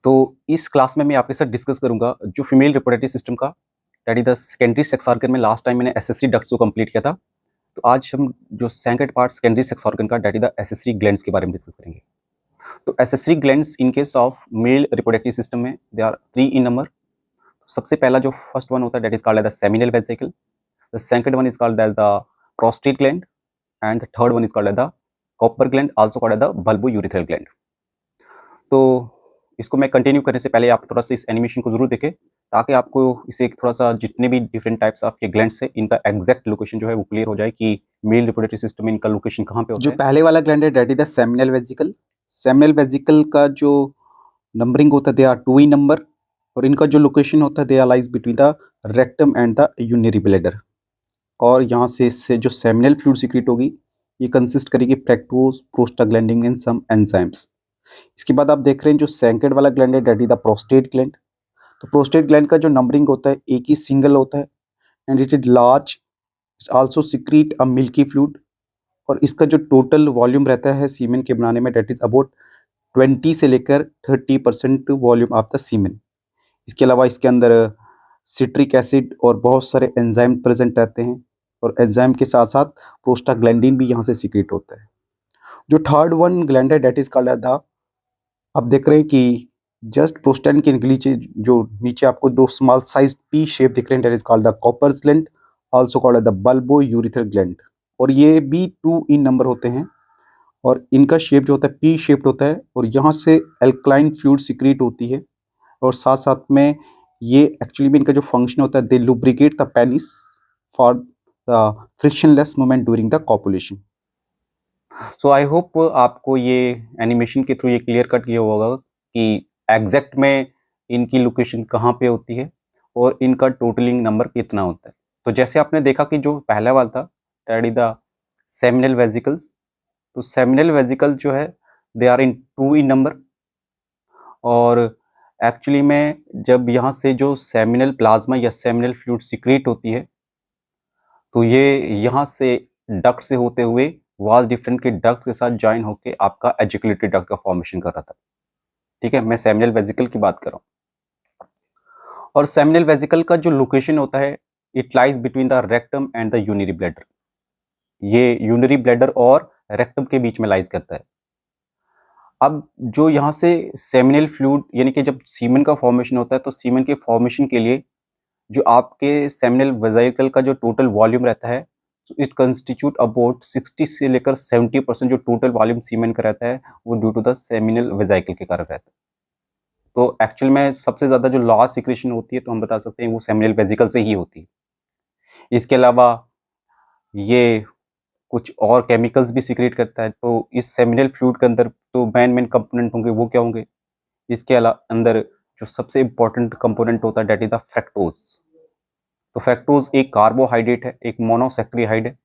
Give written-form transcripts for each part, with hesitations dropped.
तो इस क्लास में मैं आपके साथ डिस्कस करूंगा जो फीमेल रिप्रोडक्टिव सिस्टम का, that is the secondary sex organ में लास्ट टाइम मैंने एसेसरी डक्ट्स को कंप्लीट किया था। तो आज हम जो second part secondary sex organ का, that is the accessory glands के बारे में डिस्कस करेंगे। तो accessory glands in case of male reproductive system में दे आर 3 इन नंबर। सबसे पहला जो फर्स्ट वन होता है that is called as the seminal vesicle, the second one is called as the prostate gland and the third one is called as the copper gland, also called as the bulbourethral gland. तो इसको मैं continue करने से पहले आप थोड़ा सा इस एनिमेशन को जरूर देखें, ताकि आपको इसे थोड़ा सा जितने भी डिफरेंट टाइप्स ऑफ ये ग्लैंड्स है इनका एग्जैक्ट लोकेशन जो है वो क्लियर हो जाए कि मेल रिप्रोडक्टिव सिस्टम में इनका लोकेशन कहाँ पे होता जो है। पहले वाला ग्लैंड है that is the seminal vesicle. Seminal vesicle का जो नंबरिंग होता है दे आर 2 इन नंबर, और इनका जो लोकेशन होता है they are lies between the rectum and the urinary bladder. और यहाँ से इससे जो सेमिनल फ्लूइड सीक्रेट होगी ये कंसिस्ट करेगी fructose, prostaglandin and some enzymes. इसके बाद आप देख रहे हैं जो सेकंड वाला ग्लैंड है that is the prostate gland. तो प्रोस्टेट ग्लैंड का जो नंबरिंग होता है एक ही सिंगल होता है and it is large, also secrete a milky fluid. और इसका जो टोटल वॉल्यूम रहता है सीमेन के बनाने में दैट इज अबाउट 20 से लेकर 30% वॉल्यूम ऑफ द सीमेन। इसके अलावा इसके अंदर सिट्रिक एसिड और बहुत सारे एंजाइम प्रेजेंट रहते हैं, और एंजाइम के साथ साथ प्रोस्टाग्लैंडिन भी यहाँ से सीक्रेट होता है। जो थर्ड वन ग्लैंड है दैट इज कॉल्ड द, आप देख रहे हैं कि जस्ट प्रोस्टैन के नीचे जो नीचे आपको दो स्मॉल साइज पी शेप दिख रहे हैं that is called the Cowper's gland, also called the bulbourethral gland. और ये भी 2 इन नंबर होते हैं, और इनका शेप जो होता है पी शेप्ड होता है, और यहाँ से एल्कलाइन फ्लूइड सीक्रेट होती है। और साथ साथ में ये एक्चुअली में इनका जो फंक्शन होता है they lubricate the penis for the frictionless movement during the copulation. So I hope आपको ये एनिमेशन के थ्रू ये क्लियर कट किया होगा कि एग्जैक्ट में इनकी लोकेशन कहाँ पे होती है और इनका टोटलिंग नंबर कितना होता है। तो जैसे आपने देखा कि जो पहला वाला था that is the seminal vesicles, तो सेमिनल वेसिकल जो है they are in 2 in number. और एक्चुअली में जब यहाँ से जो सेमिनल प्लाज्मा या सेमिनल फ्लूइड सीक्रेट होती है तो ये यहाँ से डक्ट से होते हुए वाज डिफरेंट के डक्ट के साथ ज्वाइन होके आपका एजिकुलेटरी डक्ट का फॉर्मेशन कर रहा था। ठीक है, मैं सेमिनल वेसिकल की बात कर रहा हूँ। और सेमिनल वेसिकल का जो लोकेशन होता है it lies between the rectum and the urinary bladder. ये यूरिनरी ब्लैडर और रेक्टम के बीच में लाइज करता है। अब जो यहाँ से सेमिनल फ्लूइड यानी कि जब सीमेन का फॉर्मेशन होता है तो सीमेन के फॉर्मेशन के लिए जो आपके सेमिनल वेसिकल का जो टोटल वॉल्यूम रहता है इट कंस्टिट्यूट अबाउट 60 से लेकर 70% जो टोटल वॉल्यूम सीमेन का रहता है वो due to the seminal vesicle के कारण रहता है। तो एक्चुअल में सबसे ज़्यादा जो लॉस सिक्रेशन होती है तो हम बता सकते हैं वो सेमिनल वेसिकल से ही होती है। इसके अलावा ये कुछ और केमिकल्स भी सीक्रेट करता है। तो इस सेमिनल फ्लूइड के अंदर तो मेन कंपोनेंट होंगे वो क्या होंगे, इसके अलावा अंदर जो सबसे इंपॉर्टेंट कंपोनेंट होता है दैट इज द फ्रक्टोज। तो फ्रक्टोज एक कार्बोहाइड्रेट है, एक मोनोसैक्रिहाइड है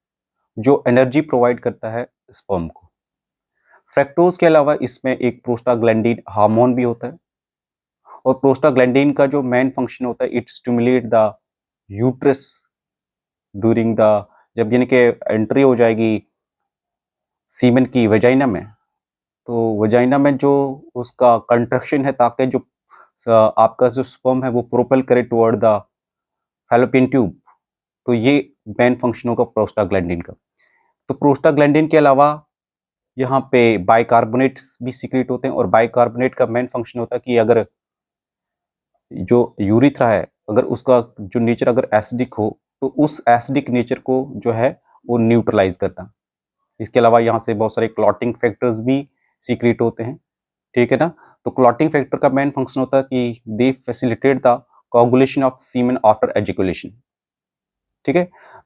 जो एनर्जी प्रोवाइड करता है स्पर्म को। फ्रक्टोज के अलावा इसमें एक प्रोस्टाग्लैंडिन हार्मोन भी होता है, और प्रोस्टाग्लैंडिन का जो मेन फंक्शन होता है it stimulate the uterus during the, जब यानी कि एंट्री हो जाएगी सीमेन की वेजाइना में, तो वेजाइना में जो उसका कंट्रक्शन है ताकि जो आपका जो स्पर्म है वो प्रोपेल करे टुवर्ड द फैलोपियन ट्यूब, तो ये मेन फंक्शन होगा प्रोस्टाग्लैंडिन का। तो प्रोस्टाग्लैंडिन के अलावा यहाँ पे बाइकार्बोनेट्स भी सीक्रेट होते हैं, और बाइकार्बोनेट का मेन फंक्शन होता है कि अगर जो यूरिथ्रा है अगर उसका जो नेचर अगर एसिडिक हो तो उस एसिडिक नेचर को जो है वो न्यूट्रलाइज करता। इसके अलावा यहाँ से बहुत सारे क्लॉटिंग फैक्टर्स भी सीक्रेट होते हैं। ठीक है ना, तो क्लॉटिंग फैक्टर का मेन फंक्शन होता है कि they facilitate the coagulation of semen after ejaculation. ठीक है,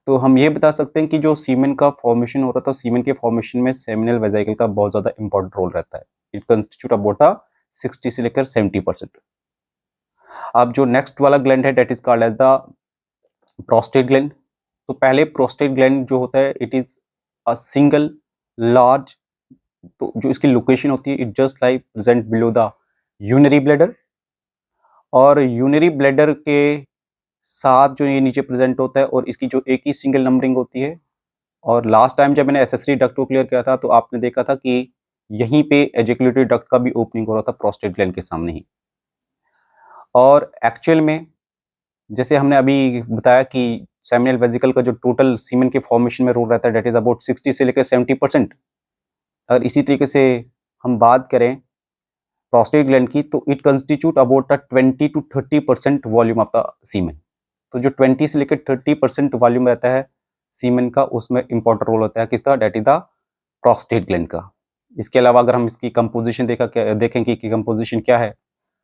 तो हम ये बता सकते हैं कि जो सीमेन का फॉर्मेशन हो रहा था सीमेन के फॉर्मेशन में सेमिनल वेसिकल का बहुत ज़्यादा इंपॉर्टेंट रोल रहता है। इट कंस्टिट्यूट अबाउट 60 से लेकर 70%। अब जो नेक्स्ट वाला ग्लैंड है that is called as the prostate gland. तो पहले प्रोस्टेट ग्लैंड जो होता है it is a single large, तो जो इसकी लोकेशन होती है it just like present below the urinary bladder, और यूरिनरी ब्लैडर के साथ जो ये नीचे प्रेजेंट होता है, और इसकी जो एक ही सिंगल नंबरिंग होती है। और लास्ट टाइम जब मैंने एसेसरी डक्ट को क्लियर किया था तो आपने देखा था कि यहीं पे एजिकुलेटरी डक्ट का भी ओपनिंग हो रहा था प्रोस्टेट ग्लैंड के सामने ही। और एक्चुअल में जैसे हमने अभी बताया कि सेमिनल वेसिकल का जो टोटल सीमेन के फॉर्मेशन में रोल रहता है, डेट इज अबाउट 60 से लेकर 70%। अगर इसी तरीके से हम बात करें प्रोस्टेट ग्लैंड की, तो it constitute about 20 to 30% volume of the semen. तो जो 20 से लेकर 30% वॉल्यूम रहता है सीमेन का, उसमें इंपॉर्टेंट रोल होता है किसका, that is the prostate gland का। इसके अलावा अगर हम इसकी कंपोजिशन देखें कि कंपोजिशन क्या है,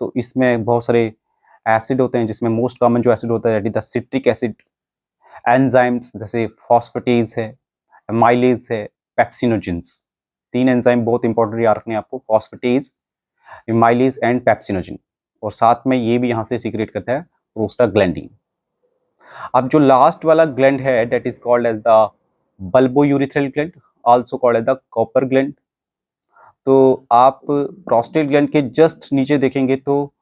तो इसमें बहुत सारे एसिड होते हैं, जिसमें मोस्ट कॉमन जो एसिड होता है that is the citric acid. Enzymes जैसे फॉस्फेटेज है, एमाइलेज है, पेप्सिनोजेंस। 3 एंजाइम बहुत इंपॉर्टेंट याद रखने आपको, फॉस्फेटेज, एमाइलेज एंड पेप्सिनोजेन। और साथ में ये भी यहाँ से सीक्रेट करता है प्रोस्टाग्लैंडिन। अब जो लास्ट वाला ग्लैंड है that is called as the bulbourethral gland, also called as the copper gland. तो आप प्रोस्टेट ग्लैंड के जस्ट नीचे देखेंगे तो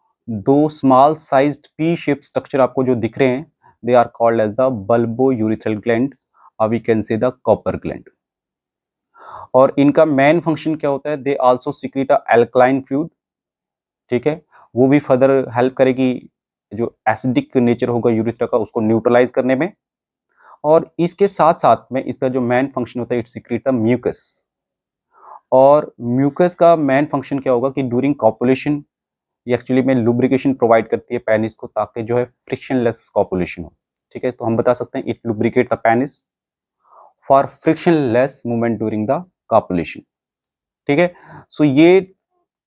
2 small sized P shape structure आपको जो दिख रहे हैं, they are called as the bulbourethral gland, और we can say the copper gland. और इनका मेन फंक्शन क्या होता है, they also secrete a alkaline fluid, ठीक है, वो भी फर्दर हेल्प करेगी जो एसिडिक नेचर होगा यूरिथ्रा का उसको न्यूट्रलाइज करने में। और इसके साथ साथ में इसका जो मेन फंक्शन होता है, इट सीक्रेट द म्यूकस। और म्यूकस का मेन फंक्शन क्या होगा कि ड्यूरिंग कॉपुलेशन ये एक्चुअली में लुब्रिकेशन प्रोवाइड करती है पेनिस को, ताकि जो है फ्रिक्शनलेस कॉपुलेशन हो, ठीक है। तो हम बता सकते हैं it lubricate the penis for frictionless movement during the copulation, ठीक है। सो ये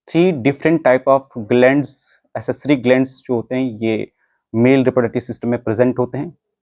3 different type of glands, accessory glands जो होते हैं, ये मेल रिप्रोडक्टिव सिस्टम में प्रेजेंट होते हैं।